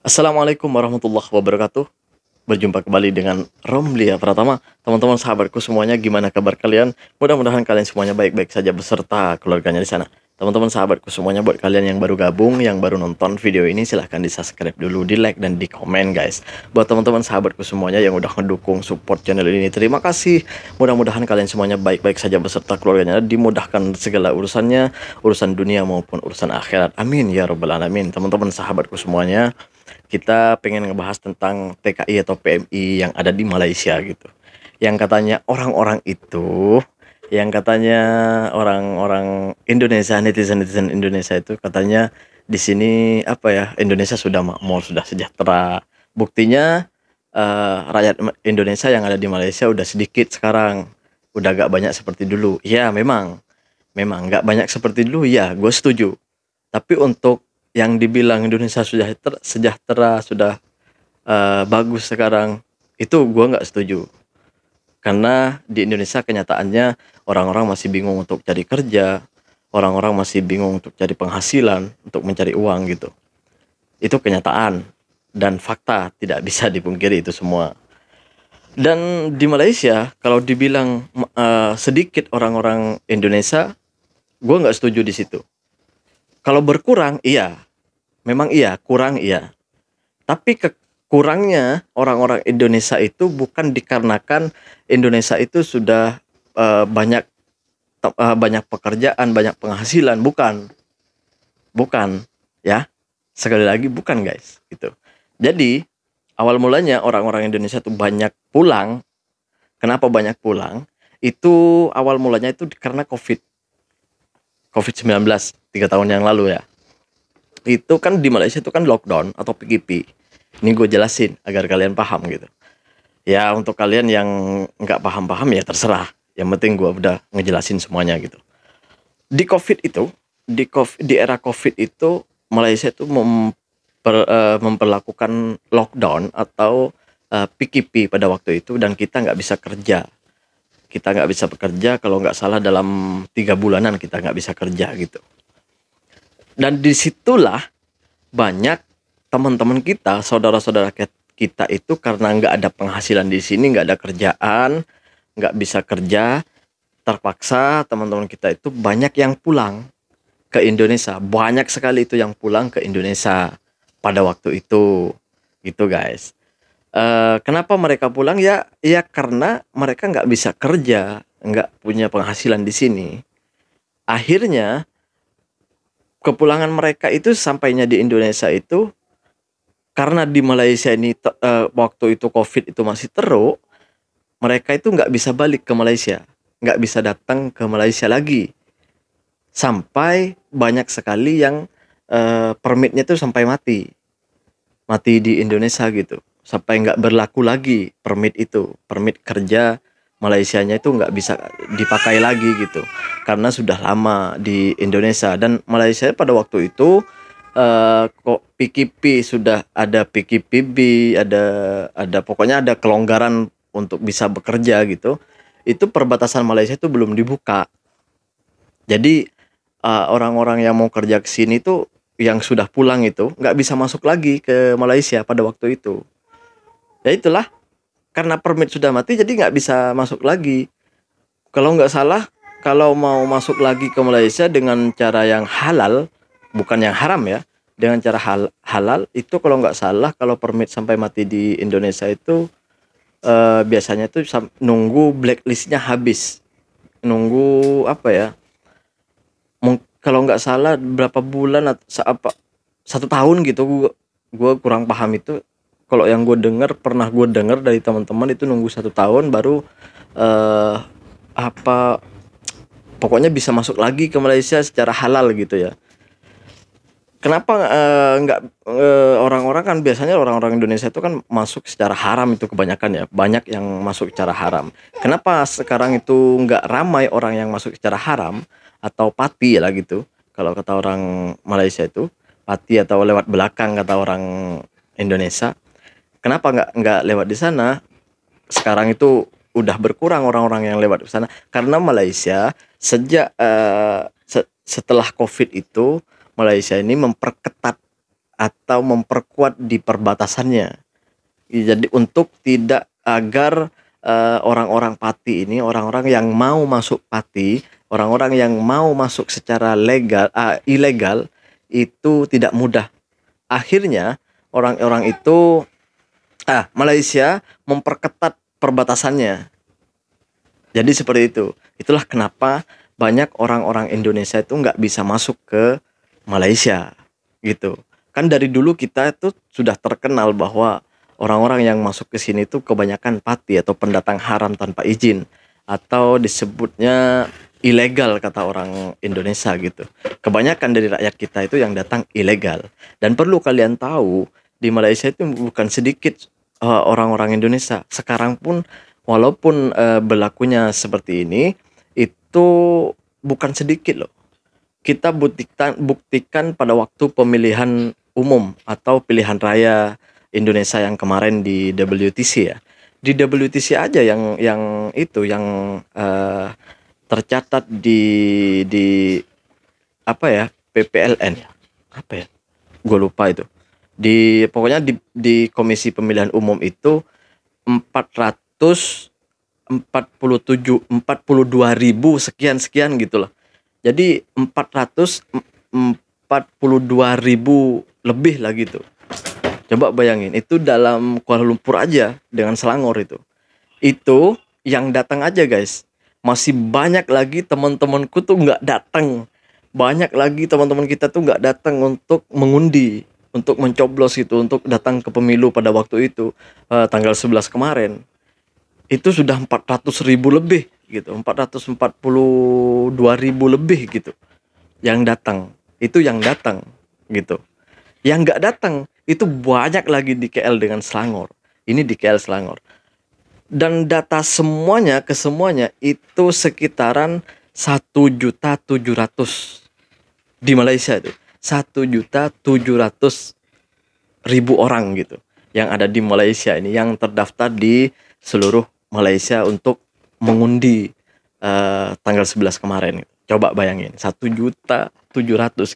Assalamualaikum warahmatullahi wabarakatuh. Berjumpa kembali dengan Romlia Pratama. Teman-teman sahabatku semuanya, gimana kabar kalian? Mudah-mudahan kalian semuanya baik-baik saja beserta keluarganya di sana. Teman-teman sahabatku semuanya, buat kalian yang baru gabung, yang baru nonton video ini, silahkan di-subscribe dulu, di-like, dan di-komen guys. Buat teman-teman sahabatku semuanya yang udah mendukung support channel ini, terima kasih. Mudah-mudahan kalian semuanya baik-baik saja beserta keluarganya, dimudahkan segala urusannya, urusan dunia maupun urusan akhirat. Amin ya robbal alamin. Teman-teman sahabatku semuanya, kita pengen ngebahas tentang TKI atau PMI yang ada di Malaysia gitu. Yang katanya orang-orang itu, yang katanya orang-orang Indonesia, netizen-netizen Indonesia itu katanya di sini apa ya, Indonesia sudah makmur, sudah sejahtera. Buktinya rakyat Indonesia yang ada di Malaysia udah sedikit sekarang, udah gak banyak seperti dulu. Ya memang gak banyak seperti dulu, ya gue setuju. Tapi untuk yang dibilang Indonesia sudah sejahtera, sudah bagus sekarang, itu gua nggak setuju. Karena di Indonesia kenyataannya orang-orang masih bingung untuk cari kerja, orang-orang masih bingung untuk cari penghasilan, untuk mencari uang gitu. Itu kenyataan dan fakta, tidak bisa dipungkiri itu semua. Dan di Malaysia, kalau dibilang sedikit orang-orang Indonesia, gua nggak setuju di situ. Kalau berkurang, iya, memang iya, kurang iya. Tapi kurangnya orang-orang Indonesia itu bukan dikarenakan Indonesia itu sudah banyak pekerjaan, banyak penghasilan, bukan. Bukan, ya. Sekali lagi bukan, guys, gitu. Jadi, awal mulanya orang-orang Indonesia tuh banyak pulang. Kenapa banyak pulang? Itu awal mulanya itu karena COVID-19 3 tahun yang lalu ya. Itu kan di Malaysia itu kan lockdown atau PKP. Ini gue jelasin agar kalian paham gitu. Ya untuk kalian yang nggak paham-paham ya terserah. Yang penting gue udah ngejelasin semuanya gitu. Di COVID itu, di era COVID itu Malaysia itu memperlakukan lockdown atau PKP pada waktu itu, dan kita nggak bisa kerja. Kita nggak bisa bekerja, kalau nggak salah dalam 3 bulanan kita nggak bisa kerja gitu. Dan disitulah banyak teman-teman kita, saudara-saudara kita itu karena nggak ada penghasilan di sini, nggak ada kerjaan, nggak bisa kerja, terpaksa teman-teman kita itu banyak yang pulang ke Indonesia. Banyak sekali itu yang pulang ke Indonesia pada waktu itu, gitu guys. Kenapa mereka pulang? Ya karena mereka nggak bisa kerja, nggak punya penghasilan di sini. Akhirnya kepulangan mereka itu sampainya di Indonesia itu karena di Malaysia ini waktu itu COVID itu masih teruk, mereka itu nggak bisa balik ke Malaysia, nggak bisa datang ke Malaysia lagi. Sampai banyak sekali yang permitnya itu sampai mati di Indonesia gitu. Sampai nggak berlaku lagi permit itu, permit kerja Malaysianya itu nggak bisa dipakai lagi gitu. Karena sudah lama di Indonesia, dan Malaysia pada waktu itu kok PKP, sudah ada PKPB, ada pokoknya ada kelonggaran untuk bisa bekerja gitu. Itu perbatasan Malaysia itu belum dibuka. Jadi orang-orang yang mau kerja ke sini tuh yang sudah pulang itu nggak bisa masuk lagi ke Malaysia pada waktu itu. Ya itulah, karena permit sudah mati jadi nggak bisa masuk lagi. Kalau nggak salah, kalau mau masuk lagi ke Malaysia dengan cara yang halal, bukan yang haram ya, dengan cara halal itu kalau nggak salah, kalau permit sampai mati di Indonesia itu biasanya tuh nunggu blacklistnya habis, nunggu apa ya, kalau nggak salah berapa bulan atau apa, 1 tahun gitu. Gue kurang paham itu. Kalau yang pernah gue dengar dari teman-teman itu nunggu 1 tahun baru eh apa pokoknya bisa masuk lagi ke Malaysia secara halal gitu ya. Kenapa nggak orang-orang kan biasanya orang-orang Indonesia itu kan masuk secara haram, itu kebanyakan ya, banyak yang masuk secara haram. Kenapa sekarang itu nggak ramai orang yang masuk secara haram atau pati lah gitu, kalau kata orang Malaysia itu pati atau lewat belakang kata orang Indonesia. Kenapa nggak lewat di sana? Sekarang itu udah berkurang orang-orang yang lewat di sana karena Malaysia sejak setelah COVID itu Malaysia ini memperketat atau memperkuat di perbatasannya. Jadi untuk tidak agar orang-orang Pati ini, orang-orang yang mau masuk Pati, orang-orang yang mau masuk secara ilegal itu tidak mudah. Akhirnya orang-orang itu Malaysia memperketat perbatasannya. Jadi seperti itu. Itulah kenapa banyak orang-orang Indonesia itu nggak bisa masuk ke Malaysia gitu. Kan dari dulu kita itu sudah terkenal bahwa orang-orang yang masuk ke sini itu kebanyakan Pati atau pendatang haram tanpa izin, atau disebutnya ilegal kata orang Indonesia gitu. Kebanyakan dari rakyat kita itu yang datang ilegal. Dan perlu kalian tahu, di Malaysia itu bukan sedikit orang-orang Indonesia. Sekarang pun walaupun berlakunya seperti ini, itu bukan sedikit loh. Kita buktikan pada waktu pemilihan umum atau pilihan raya Indonesia yang kemarin di WTC ya. Di WTC aja yang tercatat di apa ya, PPLN ya. Apa ya? Gue lupa itu. Pokoknya di Komisi Pemilihan Umum itu 442.000 sekian gitulah. Jadi 442.000 lebih lah gitu. Coba bayangin, itu dalam Kuala Lumpur aja dengan Selangor itu. Itu yang datang aja guys. Masih banyak lagi teman-temanku tuh nggak datang. Banyak lagi teman-teman kita tuh nggak datang untuk mengundi, untuk mencoblos gitu, untuk datang ke pemilu pada waktu itu, tanggal 11 kemarin. Itu sudah 400.000 lebih gitu, 442.000 lebih gitu yang datang. Itu yang datang gitu. Yang nggak datang itu banyak lagi di KL dengan Selangor. Ini di KL Selangor. Dan data semuanya itu sekitaran 1.700.000 di Malaysia itu. 1.700.000 orang gitu yang ada di Malaysia ini, yang terdaftar di seluruh Malaysia untuk mengundi tanggal 11 kemarin. Coba bayangin, 1.700.000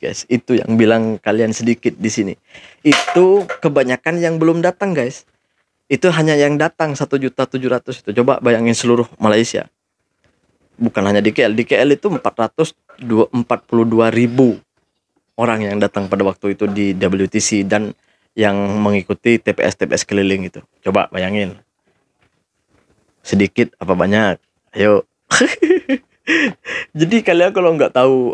guys. Itu yang bilang kalian sedikit di sini. Itu kebanyakan yang belum datang guys. Itu hanya yang datang 1.700.000 itu. Coba bayangin seluruh Malaysia. Bukan hanya di KL. Di KL itu 442.000 orang yang datang pada waktu itu di WTC dan yang mengikuti TPS keliling itu. Coba bayangin. Sedikit apa banyak? Ayo. Jadi kalian kalau nggak tahu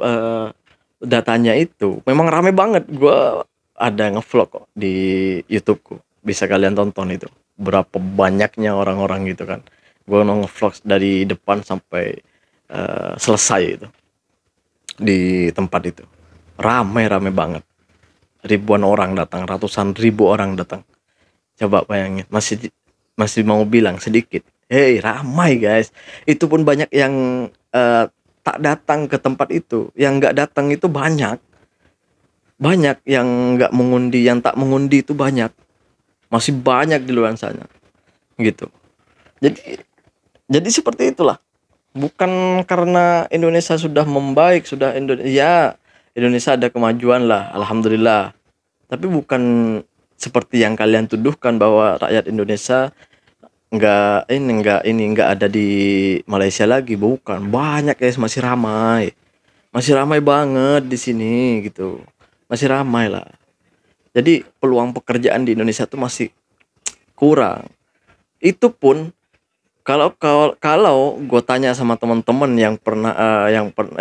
datanya itu, memang rame banget. Gue ada nge-vlog kok di YouTubeku. Bisa kalian tonton itu. Berapa banyaknya orang-orang gitu kan. Gue nge-vlog dari depan sampai selesai itu. Di tempat itu. Rame banget. Ribuan orang datang, ratusan ribu orang datang. Coba bayangin, masih mau bilang sedikit. Hey, ramai guys. Itu pun banyak yang tak datang ke tempat itu. Yang nggak datang itu banyak. Banyak yang nggak mengundi, yang tak mengundi itu banyak. Masih banyak di luar sana. Gitu. Jadi seperti itulah. Bukan karena Indonesia sudah membaik, Indonesia ada kemajuan lah, alhamdulillah. Tapi bukan seperti yang kalian tuduhkan bahwa rakyat Indonesia nggak ada di Malaysia lagi. Bukan, banyak guys, masih ramai banget di sini gitu, masih ramai lah. Jadi peluang pekerjaan di Indonesia tuh masih kurang. Itu pun kalau gue tanya sama teman-teman yang pernah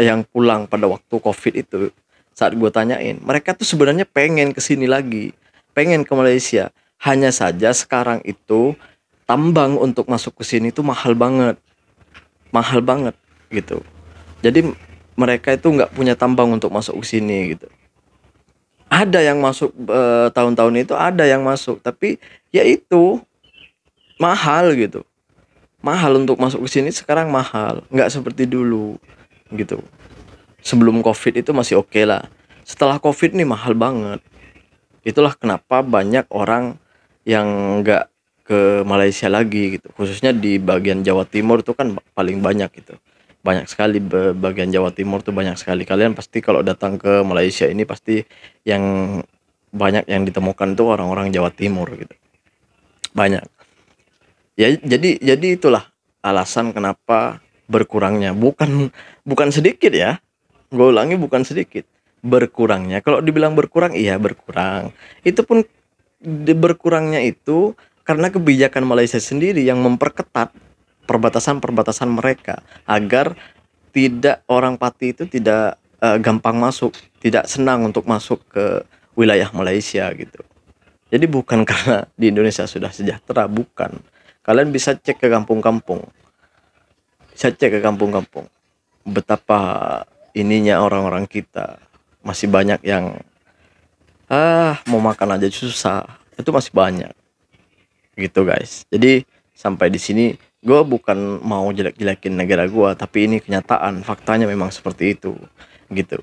yang pulang pada waktu COVID itu, saat gue tanyain, mereka tuh sebenarnya pengen kesini lagi, pengen ke Malaysia. Hanya saja sekarang itu tambang untuk masuk ke sini tuh mahal banget gitu. Jadi mereka itu nggak punya tambang untuk masuk ke sini gitu. Ada yang masuk tahun-tahun itu, ada yang masuk, tapi ya itu mahal gitu. Mahal untuk masuk ke sini sekarang, mahal, nggak seperti dulu gitu. Sebelum COVID itu masih oke lah. Setelah COVID nih mahal banget. Itulah kenapa banyak orang yang nggak ke Malaysia lagi gitu. Khususnya di bagian Jawa Timur tuh kan paling banyak gitu. Banyak sekali bagian Jawa Timur tuh banyak sekali. Kalian pasti kalau datang ke Malaysia ini pasti yang banyak yang ditemukan tuh orang-orang Jawa Timur gitu, banyak. Ya jadi itulah alasan kenapa berkurangnya, bukan sedikit ya, gue ulangi bukan sedikit, berkurangnya. Kalau dibilang berkurang, iya berkurang. Itu pun berkurangnya itu karena kebijakan Malaysia sendiri yang memperketat perbatasan-perbatasan mereka agar tidak orang Pati itu tidak gampang masuk, tidak senang untuk masuk ke wilayah Malaysia gitu. Jadi bukan karena di Indonesia sudah sejahtera, bukan. Kalian bisa cek ke kampung-kampung, bisa cek ke kampung-kampung, betapa ininya orang-orang kita masih banyak yang mau makan aja susah, itu masih banyak gitu guys. Jadi sampai di sini gue bukan mau jelek-jelekin negara gue, tapi ini kenyataan, faktanya memang seperti itu gitu.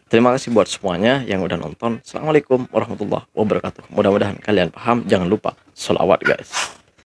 Terima kasih buat semuanya yang udah nonton. Assalamualaikum warahmatullahi wabarakatuh. Mudah-mudahan kalian paham. Jangan lupa sholawat guys.